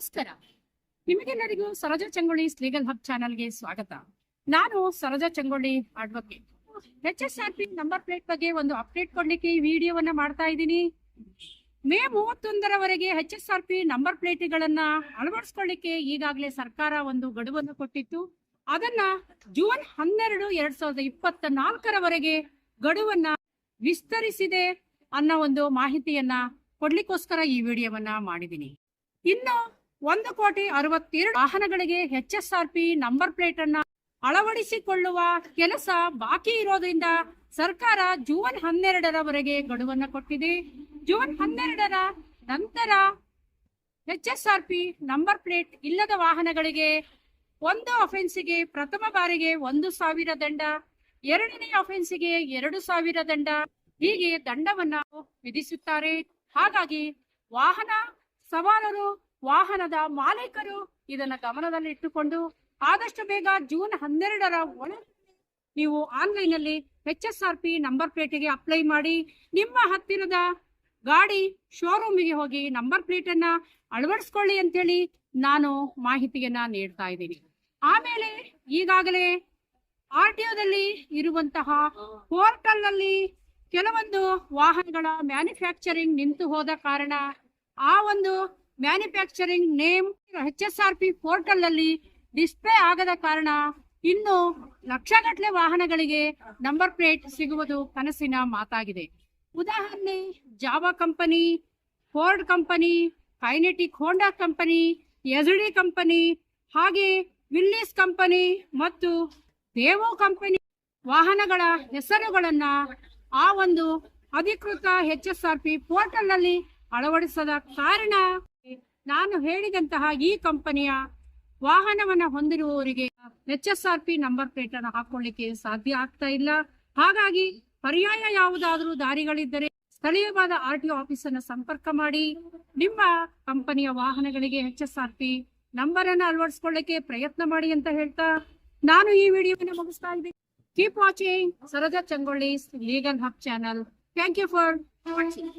ನಮಸ್ಕಾರ. ನಿಮಗೆಲ್ಲರಿಗೂ Saroja Changolli legal hub ಚಾನಲ್ಗೆ ಸ್ವಾಗತ. ನಾನು Saroja Changolli advocate. HSRP number plate ಬಗ್ಗೆ ಒಂದು ಅಪ್ಡೇಟ್ ಕೊಡ್ಲಿಕ್ಕೆ ಈ ವಿಡಿಯೋವನ್ನ ಮಾಡ್ತಾ ಇದ್ದೀನಿ. ಮೇ 31ರವರೆಗೆ HSRP ನಂಬರ್ ಪ್ಲೇಟ್ಗಳನ್ನ ಅಳವಡಿಸ್ಕೊಳ್ಳಿಕ್ಕೆ ಈಗಾಗಲೇ ಸರ್ಕಾರ ಒಂದು ಗಡುವನ್ನು ಕೊಟ್ಟಿತ್ತು. ಅದನ್ನ ಜೂನ್ 12, 2024ರವರೆಗೆ ಗಡುವನ್ನ ವಿಸ್ತರಿಸಿದೆ ಅನ್ನೋ ಒಂದು ಮಾಹಿತಿಯನ್ನ ಕೊಡ್ಲಿಕ್ಕೋಸ್ಕರ ಈ ವಿಡಿಯೋವನ್ನ ಮಾಡಿದ್ದೀನಿ. ಇನ್ನು 1,62,00,000 ವಾಹನಗಳಿಗೆ HSRP ನಂಬರ್ ಪ್ಲೇಟ್ ಅನ್ನ ಅಳವಡಿಸಿಕೊಳ್ಳುವ ಕೆಲಸ ಬಾಕಿ ಇರೋದ್ರಿಂದ ಸರ್ಕಾರ ಜೂನ್ 12ರವರೆಗೆ ಗಡುವನ್ನ ಕೊಟ್ಟಿದೆ. ಜೂನ್ 12ರ ನಂತರ HSRP ನಂಬರ್ ಪ್ಲೇಟ್ ಇಲ್ಲದ ವಾಹನಗಳಿಗೆ ಒಂದು ಅಫೆನ್ಸಿಗೆ ಪ್ರಥಮ ಬಾರಿಗೆ 1,000 ದಂಡ, ಎರಡನೇ ಅಫೆನ್ಸಿಗೆ 2,000 ದಂಡ, ಹೀಗೆ ದಂಡವನ್ನ ವಿಧಿಸುತ್ತಾರೆ. ಹಾಗಾಗಿ ವಾಹನ ಸವಾರರು, ವಾಹನದ ಮಾಲೀಕರು ಇದನ್ನ ಗಮನದಲ್ಲಿ ಇಟ್ಟುಕೊಂಡು ಆದಷ್ಟು ಬೇಗ ಜೂನ್ 12ರ ಒಳಗೆ ನೀವು ಆನ್ಲೈನ್ ಅಲ್ಲಿ HSRP ನಂಬರ್ ಪ್ಲೇಟಿಗೆ ಅಪ್ಲೈ ಮಾಡಿ ನಿಮ್ಮ ಹತ್ತಿರದ ಗಾಡಿ ಶೋರೂಮಿಗೆ ಹೋಗಿ ನಂಬರ್ ಪ್ಲೇಟ್ ಅನ್ನ ಅಳವಡಿಸ್ಕೊಳ್ಳಿ ಅಂತೇಳಿ ನಾನು ಮಾಹಿತಿಯನ್ನ ನೀಡ್ತಾ ಇದ್ದೀನಿ. ಆಮೇಲೆ ಈಗಾಗಲೇ RTOದಲ್ಲಿ ಇರುವಂತಹ ಪೋರ್ಟಲ್ ನಲ್ಲಿ ಕೆಲವೊಂದು ವಾಹನಗಳ ಮ್ಯಾನುಫ್ಯಾಕ್ಚರಿಂಗ್ ನಿಂತು ಹೋದ ಕಾರಣ ಆ ಒಂದು ಮ್ಯಾನುಫ್ಯಾಕ್ಚರಿಂಗ್ ನೇಮ್ HSRP ಪೋರ್ಟಲ್ ನಲ್ಲಿ ಡಿಸ್ಪ್ಲೇ ಆಗದ ಕಾರಣ ಇನ್ನು ಲಕ್ಷಗಟ್ಟಲೆ ವಾಹನಗಳಿಗೆ ನಂಬರ್ ಪ್ಲೇಟ್ ಸಿಗುವುದು ಕನಸಿನ ಮಾತಾಗಿದೆ. ಉದಾಹರಣೆ, Java company, Ford company, kinetic ಹೋಂಡಾ ಕಂಪನಿ, SD ಕಂಪನಿ, ಹಾಗೆ ವಿಲ್ಲಿಸ್ ಕಂಪನಿ ಮತ್ತು ದೇವೋ ಕಂಪನಿ ವಾಹನಗಳ ಹೆಸರುಗಳನ್ನ ಆ ಒಂದು ಅಧಿಕೃತ HSRP ಪೋರ್ಟಲ್ ನಲ್ಲಿ ಅಳವಡಿಸದ ಕಾರಣ ನಾನು ಹೇಳಿದಂತಹ ಈ ಕಂಪನಿಯ ವಾಹನವನ್ನ ಹೊಂದಿರುವವರಿಗೆ HSRP ನಂಬರ್ ಪ್ಲೇಟ್ ಅನ್ನು ಹಾಕೊಳ್ಳಿಕ್ಕೆ ಸಾಧ್ಯ ಆಗ್ತಾ ಇಲ್ಲ. ಹಾಗಾಗಿ ಪರ್ಯಾಯ ಯಾವುದಾದ್ರೂ ದಾರಿಗಳಿದ್ದರೆ ಸ್ಥಳೀಯವಾದ RTO ಆಫೀಸ್ ಅನ್ನು ಸಂಪರ್ಕ ಮಾಡಿ ನಿಮ್ಮ ಕಂಪನಿಯ ವಾಹನಗಳಿಗೆ HSRP ನಂಬರ್ ಅನ್ನು ಅಳವಡಿಸಿಕೊಳ್ಳಿಕ್ಕೆ ಪ್ರಯತ್ನ ಮಾಡಿ ಅಂತ ಹೇಳ್ತಾ ನಾನು ಈ ವಿಡಿಯೋವನ್ನು ಮುಗಿಸ್ತಾ ಇದ್ದೀನಿ. Keep watching Saroja Changolli legal hub channel. Thank you for watching.